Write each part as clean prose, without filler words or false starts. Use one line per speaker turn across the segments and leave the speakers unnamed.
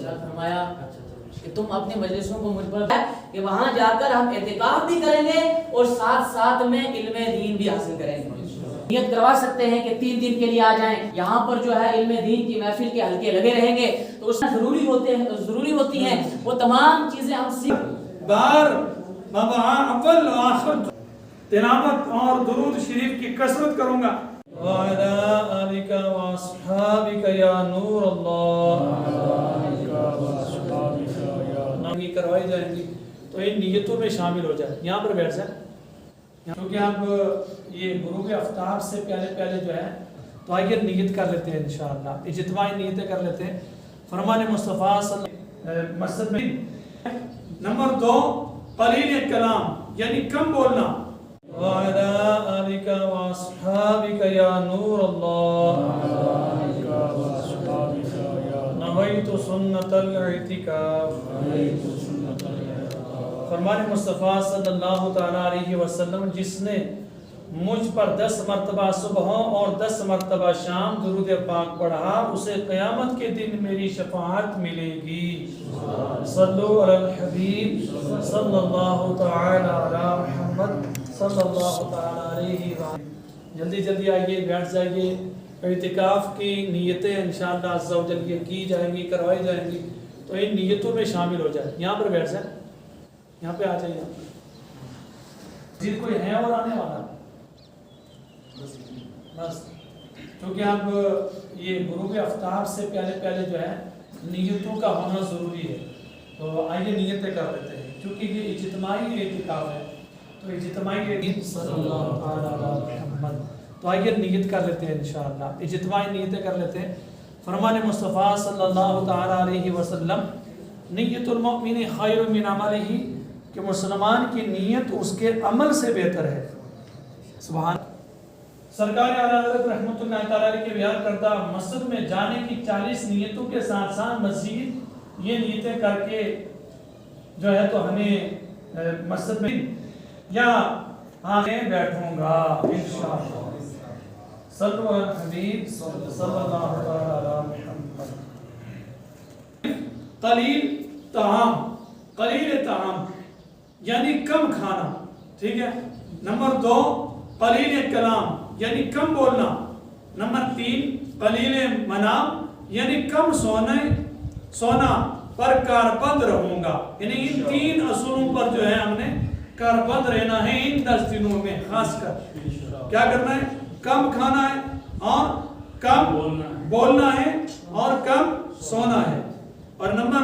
فرمایا کہ تم اپنی مجلسوں کو مجھ پر کہ وہاں جا کر ہم اعتکاف بھی کریں گے اور ساتھ ساتھ میں علم دین بھی حاصل کریں گے. نیت کروا سکتے ہیں کہ 3 دن کے لیے آ جائیں, یہاں پر جو ہے علم دین کی محفل کے حلقے لگے رہیں گے, تو اس میں ضروری ہوتی ہیں وہ تمام چیزیں ہم سیکھ
بار اول و آخر تلاوت اور درود شریف کی کثرت کروں گا. وعلى آلك وأصحابك يا نور الله نامی کروائی جائیں گی, تو ان نیتوں میں شامل ہو جائے. یہاں پر بیٹھ جائیں, کیونکہ اب یہ غروب آفتاب سے پہلے جو ہے, تو آئیے نیت کر لیتے ہیں انشاءاللہ, اجتماعی نیتیں کر لیتے ہیں فرمان مصطفیٰ صلی مسجد میں. نمبر 2 قلیل کلام یعنی کم بولنا. وعلى آلك وأصحابك يا نور الله نويت سنة الاعتكاف. فرمان مصطفیٰ صلی اللہ تعالیٰ علیہ وسلم جس نے مجھ پر 10 مرتبہ صبح اور 10 مرتبہ شام درود پاک پڑھا, اسے قیامت کے دن میری شفاعت ملے گی. صلو علی الحبیب صلی اللہ تعالی علی محمد صلی اللہ تعالی علیہ وسلم. جلدی آئیے, بیٹھ جائیے. اعتکاف کی نیتیں انشاءاللہ عز و جل یہ کی جائیں گی, کروائی جائیں گی, تو ان نیتوں میں شامل ہو جائے. یہاں پر بیٹھ جائیں, یہاں پہ آ جائیے. جن کوئی ہے اور آنے والا بس, کیونکہ اب یہ غروب آفتاب سے پہلے جو ہے نیتوں کا ہونا ضروری ہے, تو آئیے نیتیں کر لیتے ہیں. کیونکہ یہ اجتماعی اعتکاف ہے, تو اجتماعی نیت صلی اللہ علیہ محمد, تو آئیے نیت کر لیتے ہیں انشاءاللہ, اجتماعی نیتیں کر لیتے ہیں. فرمان مصطفیٰ صلی اللہ تعالی علیہ وسلم نیت المؤمن خیر من عملہ, کہ مسلمان کی نیت اس کے عمل سے بہتر ہے. سبحان. سرکار اعلیٰ حضرت رحمۃ اللہ تعالیٰ علیہ کے بیان کردہ مسجد میں جانے کی 40 نیتوں کے ساتھ مزید یہ نیتیں کر کے جو ہے تو ہمیں مسجد میں یا آگے بیٹھوں گا انشاءاللہ. صلو علی الحبیب صلی اللہ علیہ محمد. قلیل طعام یعنی کم کھانا, ٹھیک ہے. نمبر 2 قلیل کلام یعنی کم بولنا. نمبر 3 قلیل منام یعنی کم سونا پر کاربند رہوں گا. یعنی ان 3 اصولوں پر جو ہے ہم نے کاربند رہنا ہے ان 10 دنوں میں. خاص کر کیا کرنا ہے, کم کھانا ہے اور کم بولنا ہے اور کم سونا ہے. اور نمبر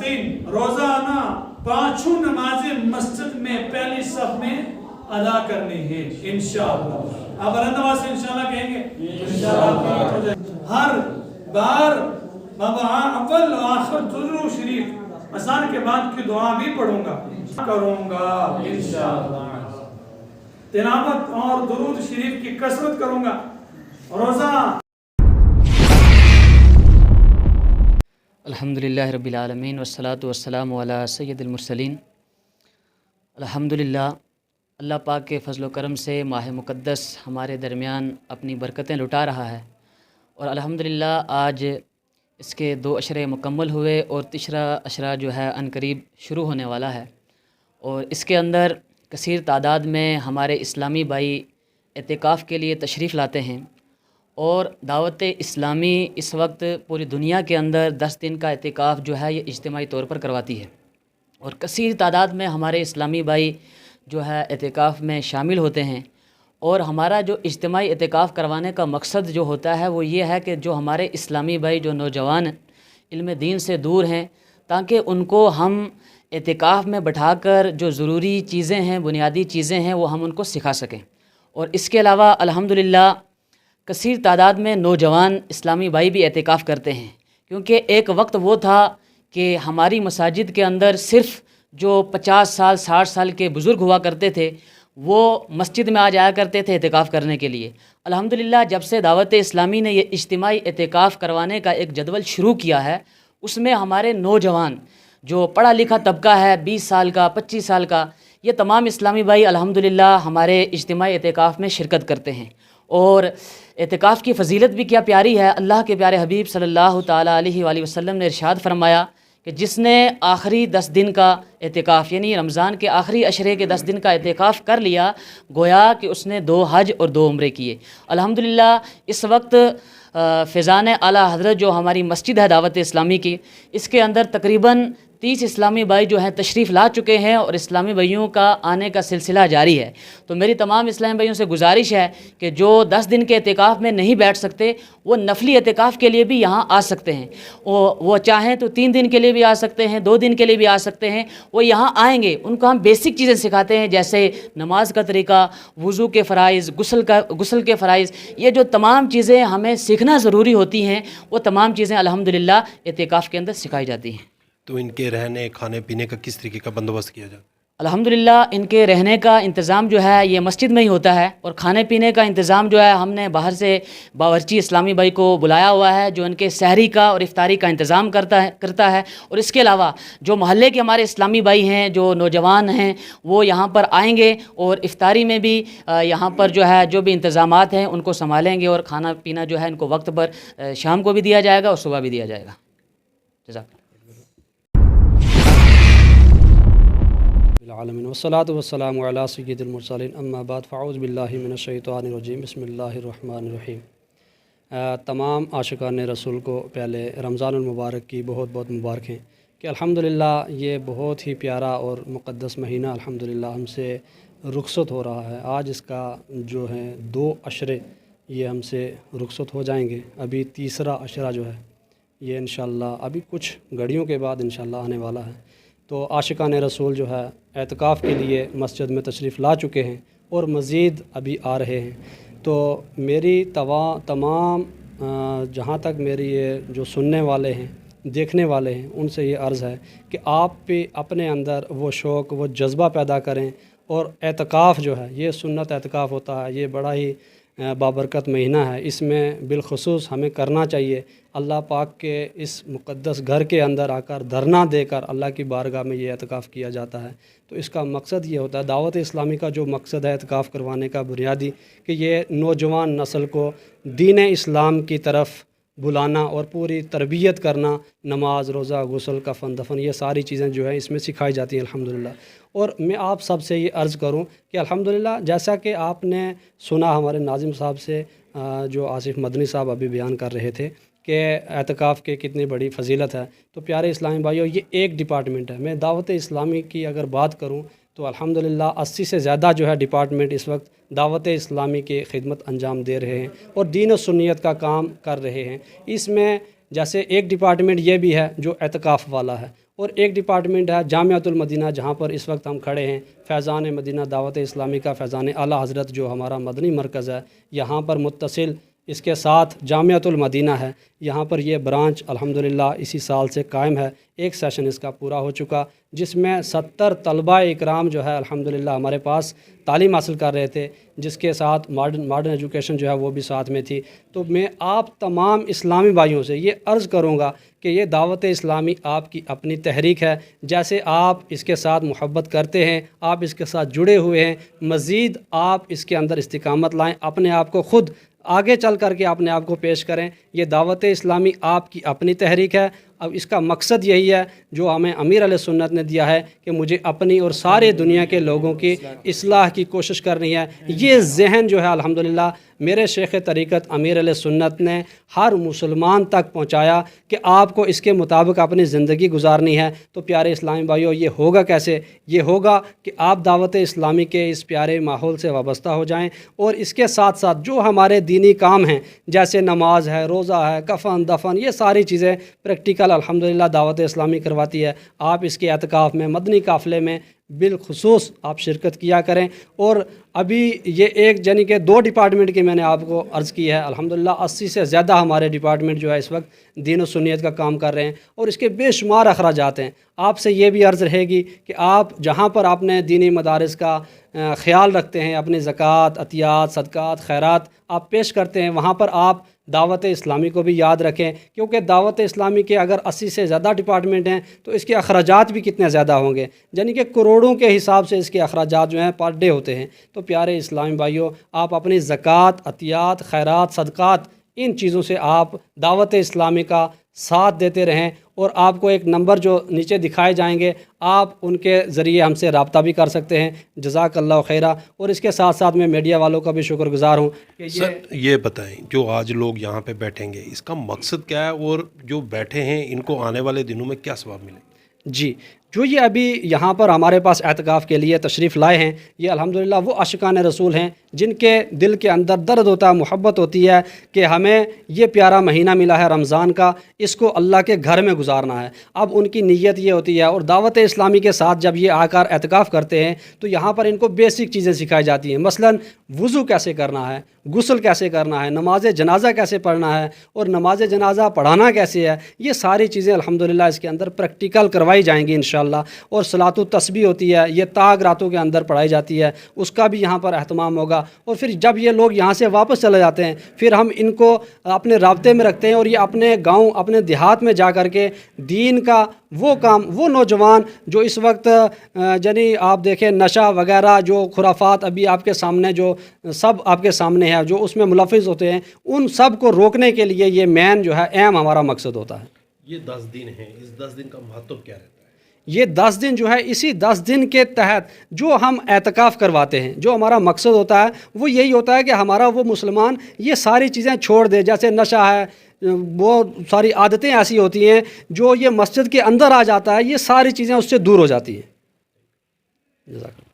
3 روزانہ 5 نمازیں مسجد میں پہلی صف میں ادا کرنی ہے انشاءاللہ. آپ بلند آواز سے انشاءاللہ کہیں گے انشاءاللہ. ہر بار اول و آخر درود شریف اذان کے بعد کی دعا بھی پڑھوں گا, کروں گا انشاءاللہ. تلاوت اور درود شریف کی کثرت کروں گا. روزہ
الحمدللہ رب العالمین والصلاة والسلام علی سید المرسلین. الحمدللہ, اللہ پاک کے فضل و کرم سے ماہ مقدس ہمارے درمیان اپنی برکتیں لٹا رہا ہے, اور الحمدللہ آج اس کے 2 عشرے مکمل ہوئے اور تیسرا عشرہ جو ہے عنقریب شروع ہونے والا ہے. اور اس کے اندر کثیر تعداد میں ہمارے اسلامی بھائی اعتکاف کے لیے تشریف لاتے ہیں, اور دعوت اسلامی اس وقت پوری دنیا کے اندر 10 دن کا اعتکاف جو ہے یہ اجتماعی طور پر کرواتی ہے, اور کثیر تعداد میں ہمارے اسلامی بھائی جو ہے اعتکاف میں شامل ہوتے ہیں. اور ہمارا جو اجتماعی اعتکاف کروانے کا مقصد جو ہوتا ہے وہ یہ ہے کہ جو ہمارے اسلامی بھائی جو نوجوان علم دین سے دور ہیں, تاکہ ان کو ہم اعتکاف میں بٹھا کر جو ضروری چیزیں ہیں, بنیادی چیزیں ہیں, وہ ہم ان کو سکھا سکیں. اور اس کے علاوہ الحمدللہ کثیر تعداد میں نوجوان اسلامی بھائی بھی اعتکاف کرتے ہیں, کیونکہ ایک وقت وہ تھا کہ ہماری مساجد کے اندر صرف جو 50 سال 60 سال کے بزرگ ہوا کرتے تھے وہ مسجد میں آ جایا کرتے تھے اعتکاف کرنے کے لیے۔ الحمدللہ جب سے دعوت اسلامی نے یہ اجتماعی اعتکاف کروانے کا ایک جدول شروع کیا ہے، اس میں ہمارے نوجوان جو پڑھا لکھا طبقہ ہے 20 سال کا 25 سال کا، یہ تمام اسلامی بھائی الحمدللہ ہمارے اجتماعی اعتکاف میں شرکت کرتے ہیں۔ اور اعتکاف کی فضیلت بھی کیا پیاری ہے، اللہ کے پیارے حبیب صلی اللہ تعالیٰ علیہ وآلہ وسلم نے ارشاد فرمایا کہ جس نے آخری 10 دن کا اعتکاف یعنی رمضان کے آخری عشرے کے 10 دن کا اعتکاف کر لیا، گویا کہ اس نے 2 حج اور 2 عمرے کیے۔ الحمدللہ اس وقت فیضان اعلیٰ حضرت جو ہماری مسجد ہے دعوت اسلامی کی، اس کے اندر تقریباً 30 اسلامی بھائی جو ہیں تشریف لا چکے ہیں اور اسلامی بھائیوں کا آنے کا سلسلہ جاری ہے۔ تو میری تمام اسلامی بھائیوں سے گزارش ہے کہ جو 10 دن کے اعتکاف میں نہیں بیٹھ سکتے وہ نفلی اعتکاف کے لیے بھی یہاں آ سکتے ہیں۔ وہ چاہیں تو 3 دن کے لیے بھی آ سکتے ہیں، 2 دن کے لیے بھی آ سکتے ہیں۔ وہ یہاں آئیں گے، ان کو ہم بیسک چیزیں سکھاتے ہیں جیسے نماز کا طریقہ، وضو کے فرائض، غسل کے فرائض، یہ جو تمام چیزیں ہمیں سیکھنا ضروری ہوتی ہیں وہ تمام چیزیں الحمدللہ اعتکاف کے اندر سکھائی جاتی ہیں۔
تو ان کے رہنے کھانے پینے کا کس طریقے کا بندوبست کیا جاتا ہے؟
الحمدللہ ان کے رہنے کا انتظام جو ہے یہ مسجد میں ہی ہوتا ہے، اور کھانے پینے کا انتظام جو ہے ہم نے باہر سے باورچی اسلامی بھائی کو بلایا ہوا ہے جو ان کے سحری کا اور افطاری کا انتظام کرتا ہے۔ اور اس کے علاوہ جو محلے کے ہمارے اسلامی بھائی ہیں، جو نوجوان ہیں، وہ یہاں پر آئیں گے اور افطاری میں بھی یہاں پر جو ہے جو بھی انتظامات ہیں ان کو سنبھالیں گے، اور کھانا پینا جو ہے ان کو وقت پر شام کو بھی دیا جائے گا اور صبح بھی دیا جائے گا۔ جزاک اللہ۔
العالمین والصلاۃ والسلام علی سید المرسلین اما بعد فاعوذ باللہ من الشیطان الرجیم بسم اللہ الرحمن الرحیم۔ تمام عاشقان رسول کو پہلے رمضان المبارک کی بہت بہت مبارک ہیں کہ الحمدللہ یہ بہت ہی پیارا اور مقدس مہینہ الحمدللہ ہم سے رخصت ہو رہا ہے۔ آج اس کا جو ہے 2 عشرے یہ ہم سے رخصت ہو جائیں گے۔ ابھی تیسرا عشرہ جو ہے یہ انشاءاللہ ابھی کچھ گھڑیوں کے بعد انشاءاللہ آنے والا ہے۔ تو عاشقان رسول جو ہے اعتکاف کے لیے مسجد میں تشریف لا چکے ہیں اور مزید ابھی آ رہے ہیں۔ تو میری تمام جہاں تک میری یہ جو سننے والے ہیں دیکھنے والے ہیں ان سے یہ عرض ہے کہ آپ بھی اپنے اندر وہ شوق وہ جذبہ پیدا کریں، اور اعتکاف جو ہے یہ سنت اعتکاف ہوتا ہے، یہ بڑا ہی بابرکت مہینہ ہے۔ اس میں بالخصوص ہمیں کرنا چاہیے اللہ پاک کے اس مقدس گھر کے اندر آ کر دھرنا دے کر اللہ کی بارگاہ میں یہ اعتکاف کیا جاتا ہے۔ تو اس کا مقصد یہ ہوتا ہے، دعوت اسلامی کا جو مقصد ہے اعتکاف کروانے کا بنیادی، کہ یہ نوجوان نسل کو دین اسلام کی طرف بلانا اور پوری تربیت کرنا، نماز روزہ غسل کفن دفن یہ ساری چیزیں جو ہیں اس میں سکھائی جاتی ہیں الحمدللہ۔ اور میں آپ سب سے یہ عرض کروں کہ الحمدللہ جیسا کہ آپ نے سنا ہمارے ناظم صاحب سے جو آصف مدنی صاحب ابھی بیان کر رہے تھے کہ اعتکاف کے کتنی بڑی فضیلت ہے، تو پیارے اسلامی بھائیوں یہ ایک ڈپارٹمنٹ ہے۔ میں دعوت اسلامی کی اگر بات کروں تو الحمدللہ 80 سے زیادہ جو ہے ڈپارٹمنٹ اس وقت دعوت اسلامی کی خدمت انجام دے رہے ہیں اور دین و سنیت کا کام کر رہے ہیں۔ اس میں جیسے ایک ڈپارٹمنٹ یہ بھی ہے جو اعتکاف والا ہے، اور ایک ڈپارٹمنٹ ہے جامعۃ المدینہ جہاں پر اس وقت ہم کھڑے ہیں، فیضان مدینہ دعوت اسلامی کا فیضان اعلیٰ حضرت جو ہمارا مدنی مرکز ہے یہاں پر متصل اس کے ساتھ جامعۃ المدینہ ہے، یہاں پر یہ برانچ الحمدللہ اسی سال سے قائم ہے۔ ایک سیشن اس کا پورا ہو چکا جس میں 70 طلبہ اکرام جو ہے الحمدللہ ہمارے پاس تعلیم حاصل کر رہے تھے، جس کے ساتھ ماڈرن ایجوکیشن جو ہے وہ بھی ساتھ میں تھی۔ تو میں آپ تمام اسلامی بھائیوں سے یہ عرض کروں گا کہ یہ دعوت اسلامی آپ کی اپنی تحریک ہے، جیسے آپ اس کے ساتھ محبت کرتے ہیں، آپ اس کے ساتھ جڑے ہوئے ہیں، مزید آپ اس کے اندر استقامت لائیں، اپنے آپ کو خود آگے چل کر کے اپنے آپ کو پیش کریں۔ یہ دعوت اسلامی آپ کی اپنی تحریک ہے۔ اب اس کا مقصد یہی ہے جو ہمیں امیر علیہ سنت نے دیا ہے کہ مجھے اپنی اور سارے دنیا کے لوگوں کی اصلاح کی کوشش کرنی ہے۔ یہ ذہن جو ہے الحمدللہ میرے شیخ طریقت امیر علیہ سنت نے ہر مسلمان تک پہنچایا کہ آپ کو اس کے مطابق اپنی زندگی گزارنی ہے۔ تو پیارے اسلامی بھائیوں یہ ہوگا کیسے؟ یہ ہوگا کہ آپ دعوت اسلامی کے اس پیارے ماحول سے وابستہ ہو جائیں، اور اس کے ساتھ ساتھ جو ہمارے دینی کام ہیں جیسے نماز ہے، روزہ ہے، کفن دفن، یہ ساری چیزیں پریکٹیکل پریکٹیکل الحمدللہ دعوت اسلامی کرواتی ہے. آپ اس کے اعتکاف میں مدنی قافلے میں بالخصوص آپ شرکت کیا کریں. اور ابھی یہ ایک یعنی کہ 2 ڈپارٹمنٹ کی میں نے آپ کو عرض کی ہے. الحمدللہ 80 سے زیادہ ہمارے ڈپارٹمنٹ جو ہے اس وقت دین و سنیت کا کام کر رہے ہیں اور اس کے بے شمار اخراجات ہیں. آپ سے یہ بھی عرض رہے گی کہ آپ جہاں پر آپ نے دینی مدارس کا خیال رکھتے ہیں، اپنی زکوٰۃ، عطیات، صدقات، خیرات آپ پیش کرتے ہیں، وہاں پر آپ دعوت اسلامی کو بھی یاد رکھیں، کیونکہ دعوت اسلامی کے اگر 80 سے زیادہ ڈپارٹمنٹ ہیں تو اس کے اخراجات بھی کتنے زیادہ ہوں گے، یعنی کہ کروڑوں کے حساب سے اس کے اخراجات جو ہیں پر ڈے ہوتے ہیں. تو پیارے اسلامی بھائیوں، آپ اپنی زکوٰۃ، عطیات، خیرات، صدقات ان چیزوں سے آپ دعوت اسلامی کا ساتھ دیتے رہیں. اور آپ کو ایک نمبر جو نیچے دکھائے جائیں گے، آپ ان کے ذریعے ہم سے رابطہ بھی کر سکتے ہیں. جزاک اللہ خیرہ. اور اس کے ساتھ ساتھ میں میڈیا والوں کا بھی شکر گزار ہوں کہ
سر یہ بتائیں، جو آج لوگ یہاں پہ بیٹھیں گے اس کا مقصد کیا ہے، اور جو بیٹھے ہیں ان کو آنے والے دنوں میں کیا ثواب ملے گا؟
جی، جو یہ ابھی یہاں پر ہمارے پاس اعتکاف کے لیے تشریف لائے ہیں، یہ الحمدللہ وہ عاشقان رسول ہیں جن کے دل کے اندر درد ہوتا ہے، محبت ہوتی ہے کہ ہمیں یہ پیارا مہینہ ملا ہے رمضان کا، اس کو اللہ کے گھر میں گزارنا ہے. اب ان کی نیت یہ ہوتی ہے. اور دعوت اسلامی کے ساتھ جب یہ آ کر اعتکاف کرتے ہیں تو یہاں پر ان کو بیسک چیزیں سکھائی جاتی ہیں. مثلاً وضو کیسے کرنا ہے، غسل کیسے کرنا ہے، نماز جنازہ کیسے پڑھنا ہے، اور نماز جنازہ پڑھانا کیسے ہے. یہ ساری چیزیں الحمدللہ اس کے اندر پریکٹیکل کروائی جائیں گی انشاءاللہ. اور صلاۃ التسبیح ہوتی ہے، یہ تاغ راتوں کے اندر پڑھائی جاتی ہے، اس کا بھی یہاں پر اہتمام ہوگا. اور پھر جب یہ لوگ یہاں سے واپس چلے جاتے ہیں پھر ہم ان کو اپنے رابطے میں رکھتے ہیں، اور یہ اپنے گاؤں، اپنے دیہات میں جا کر کے دین کا وہ کام، وہ نوجوان جو اس وقت یعنی آپ دیکھیں نشہ وغیرہ جو خرافات ابھی آپ کے سامنے جو سب آپ کے سامنے ہے، جو اس میں ملوث ہوتے ہیں، ان سب کو روکنے کے لیے یہ مین جو ہے اہم ہمارا مقصد ہوتا ہے.
یہ 10 دن ہیں، اس 10 دن کا مہتو کیا رہتا ہے؟
یہ 10 دن جو ہے، اسی 10 دن کے تحت جو ہم اعتکاف کرواتے ہیں، جو ہمارا مقصد ہوتا ہے وہ یہی ہوتا ہے کہ ہمارا وہ مسلمان یہ ساری چیزیں چھوڑ دے. جیسے نشہ ہے، وہ ساری عادتیں ایسی ہوتی ہیں جو یہ مسجد کے اندر آ جاتا ہے، یہ ساری چیزیں اس سے دور ہو جاتی ہیں. جزاک اللہ.